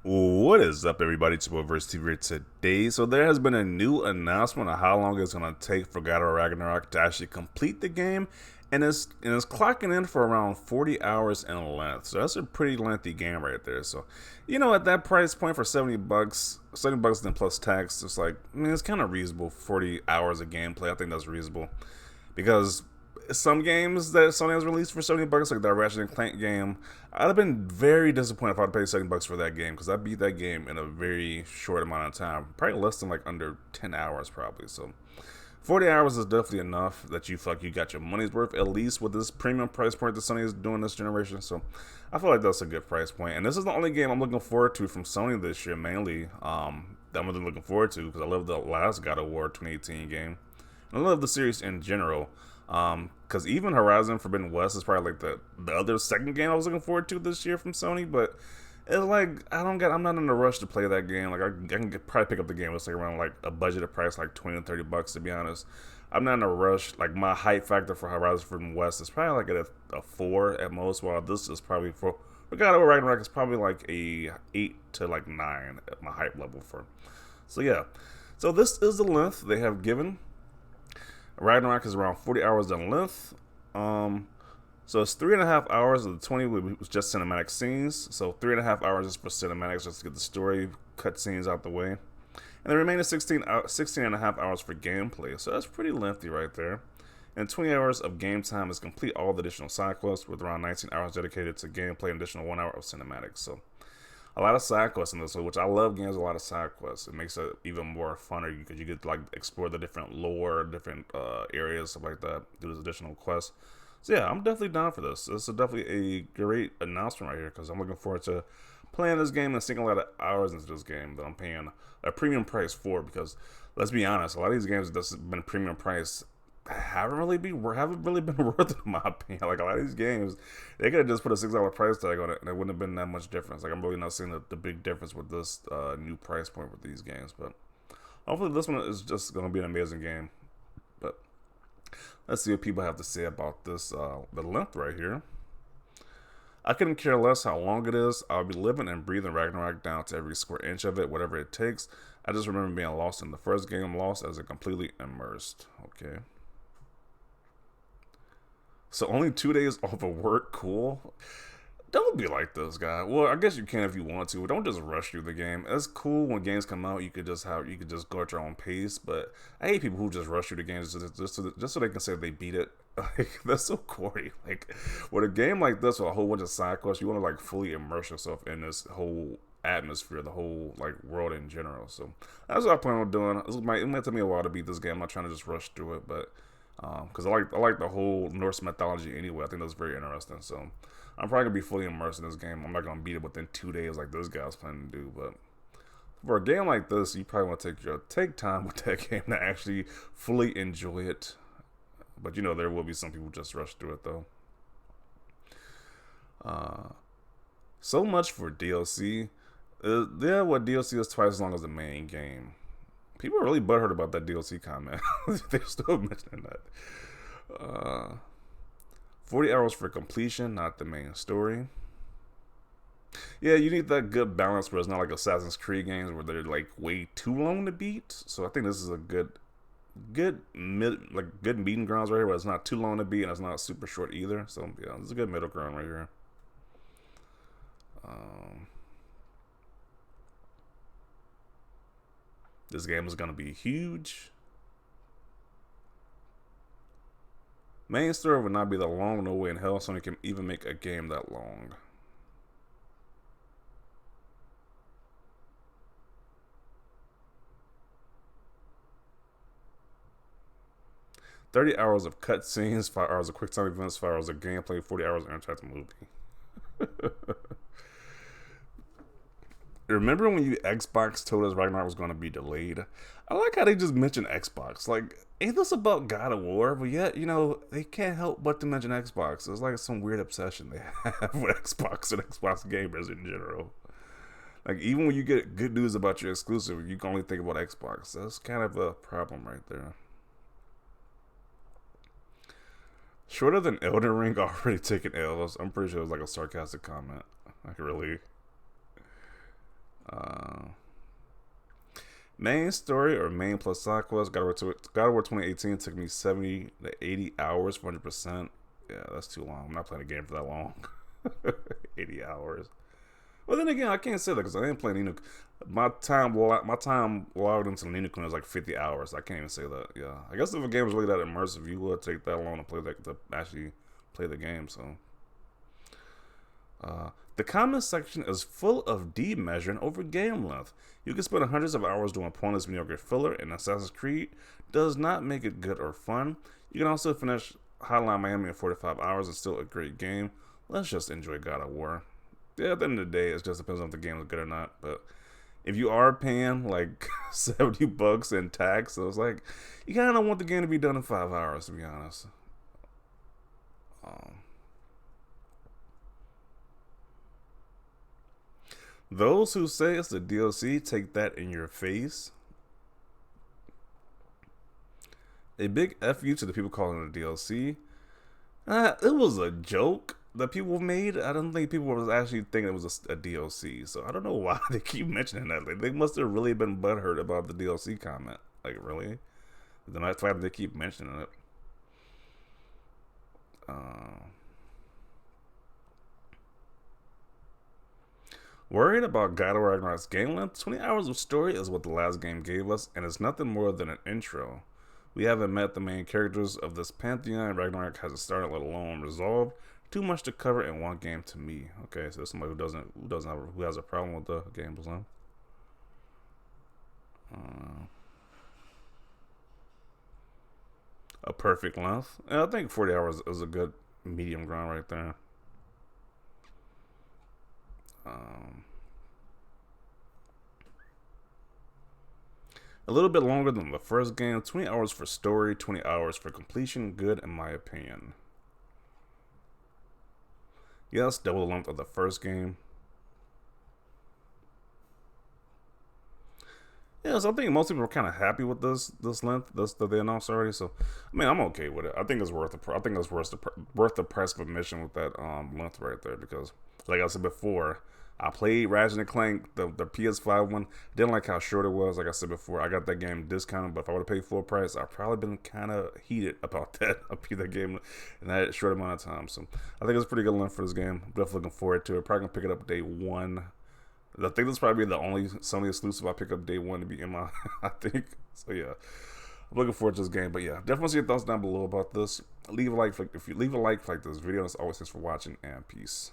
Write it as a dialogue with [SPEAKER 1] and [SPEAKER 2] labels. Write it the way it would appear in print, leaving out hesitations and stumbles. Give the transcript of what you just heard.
[SPEAKER 1] What is up, everybody? It's your boy Verse TV here today. So there has been a new announcement of how long it's going to take for God of War Ragnarok to actually complete the game, and it's clocking in for around 40 hours in length. So that's a pretty lengthy game right there. So, at that price point for 70 bucks, 70 bucks then plus tax, it's like, it's kind of reasonable. 40 hours of gameplay, I think that's reasonable because some games that Sony has released for 70 bucks, like that Ratchet and Clank game, I'd have been very disappointed if I'd paid 70 bucks for that game because I beat that game in a very short amount of time, probably less than like under 10 hours, probably. So 40 hours is definitely enough that you feel like you got your money's worth, at least with this premium price point that Sony is doing this generation. So I feel like that's a good price point. And this is the only game I'm looking forward to from Sony this year, mainly. That I'm really looking forward to because I love the last God of War 2018 game. I love the series in general. Because even Horizon Forbidden West is probably like the other second game I was looking forward to this year from Sony, but it's like I'm not in a rush to play that game. Like I can probably pick up the game. It's like around like a budgeted price like 20 to 30 bucks to be honest. I'm not in a rush. Like my hype factor for Horizon Forbidden West is probably like at a 4 at most, while this is probably for God of War Ragnarok is probably like a 8 to like 9 at my hype level for. So yeah, so this is the length they have given. Ragnarok is around 40 hours in length. So it's 3.5 hours of the 20 was just cinematic scenes. So 3.5 hours is for cinematics just to get the story cut scenes out the way. And the remaining 16.5 hours for gameplay. So that's pretty lengthy right there. And 20 hours of game time is complete all the additional side quests with around 19 hours dedicated to gameplay and additional 1 hour of cinematics. So a lot of side quests in this one, which I love games with a lot of side quests. It makes it even more funner because you get to like explore the different lore, different areas, stuff like that, do these additional quests. So yeah, I'm definitely down for this. This is definitely a great announcement right here because I'm looking forward to playing this game and sinking a lot of hours into this game that I'm paying a premium price for. Because let's be honest, a lot of these games that's been premium price haven't really been worth it in my opinion. Like a lot of these games, they could have just put a $6 price tag on it, and it wouldn't have been that much difference. Like I'm really not seeing the big difference with this new price point with these games. But hopefully, this one is just going to be an amazing game. But let's see what people have to say about this. The length right here. I couldn't care less how long it is. I'll be living and breathing Ragnarok down to every square inch of it, whatever it takes. I just remember being lost in the first game, lost as a completely immersed. Okay. So only 2 days off of work, cool. Don't be like this guy. Well, I guess you can if you want to, but don't just rush through the game. It's cool when games come out. You could just go at your own pace. But I hate people who just rush through the games just so they can say they beat it. Like that's so corny. Like with a game like this with a whole bunch of side quests, you want to like fully immerse yourself in this whole atmosphere, the whole like world in general. So that's what I plan on doing. It might take me a while to beat this game. I'm not trying to just rush through it, but because I like the whole Norse mythology anyway. I think that's very interesting. So I'm probably gonna be fully immersed in this game. I'm not gonna beat it within 2 days like this guy's planning to do. But for a game like this, you probably want to take time with that game to actually fully enjoy it. But there will be some people who just rush through it though. So much for DLC. Yeah, what DLC is twice as long as the main game. People are really butthurt about that DLC comment. They're still mentioning that. 40 hours for completion, not the main story. Yeah, you need that good balance where it's not like Assassin's Creed games where they're like way too long to beat. So I think this is a good meeting grounds right here where it's not too long to beat and it's not super short either. So yeah, it's a good middle ground right here. This game is gonna be huge. Main story would not be that long, no way in hell Sony can even make a game that long. $30 of cutscenes, 5 hours of quick time events, 5 hours of gameplay, 40 hours of interactive movie. Remember when you Xbox told us Ragnarok was going to be delayed? I like how they just mention Xbox. Like, ain't this about God of War? But yet, they can't help but to mention Xbox. It's like some weird obsession they have with Xbox and Xbox gamers in general. Like, even when you get good news about your exclusive, you can only think about Xbox. That's kind of a problem right there. Shorter than Elden Ring already taken L's. I'm pretty sure it was like a sarcastic comment. Like, really. Main story or main plus side quest, God of War 2018 took me 70 to 80 hours for 100%. Yeah, that's too long. I'm not playing a game for that long. 80 hours. Well, then again, I can't say that because I ain't playing Nino. My time logged into Nino Kuni was like 50 hours. I can't even say that. Yeah, I guess if a game was really that immersive, you would take that long to play that to actually play the game. So, the comment section is full of demeasuring over game length. You can spend hundreds of hours doing pointless mediocre filler, and Assassin's Creed does not make it good or fun. You can also finish Hotline Miami in 45 hours and still a great game. Let's just enjoy God of War. Yeah, at the end of the day, it just depends on if the game is good or not. But if you are paying like $70 in tax, so it's like you kind of want the game to be done in 5 hours, to be honest. Um, those who say it's the DLC take that in your face. A big F you to the people calling it a DLC. It was a joke that people made. I don't think people was actually thinking it was a DLC. So I don't know why they keep mentioning that. Like, they must have really been butthurt about the DLC comment. Like, really? The fact that they keep mentioning it. Worried about God of War Ragnarok's game length? 20 hours of story is what the last game gave us, and it's nothing more than an intro. We haven't met the main characters of this pantheon. Ragnarok hasn't started, let alone resolved. Too much to cover in one game to me. Okay, so somebody who has a problem with the game design. A perfect length. And I think 40 hours is a good medium ground right there. A little bit longer than the first game. 20 hours for story, 20 hours for completion. Good in my opinion. Yeah, that's double the length of the first game. Yeah, so I think most people are kind of happy with this length that they announced already. So, I mean, I'm okay with it. I think it's worth worth the price of admission with that length right there, because, like I said before, I played Ratchet and Clank, the PS5 one. Didn't like how short it was. Like I said before, I got that game discounted, but if I would have paid full price, I'd probably been kind of heated about that. I beat that game in that short amount of time. So I think it's a pretty good length for this game. I'm definitely looking forward to it. Probably gonna pick it up day one. I think this is probably the only Sony exclusive I pick up day one to be in my. I think so. Yeah, I'm looking forward to this game. But yeah, definitely see your thoughts down below about this. Leave a like if you leave a like this video. As always, thanks for watching and peace.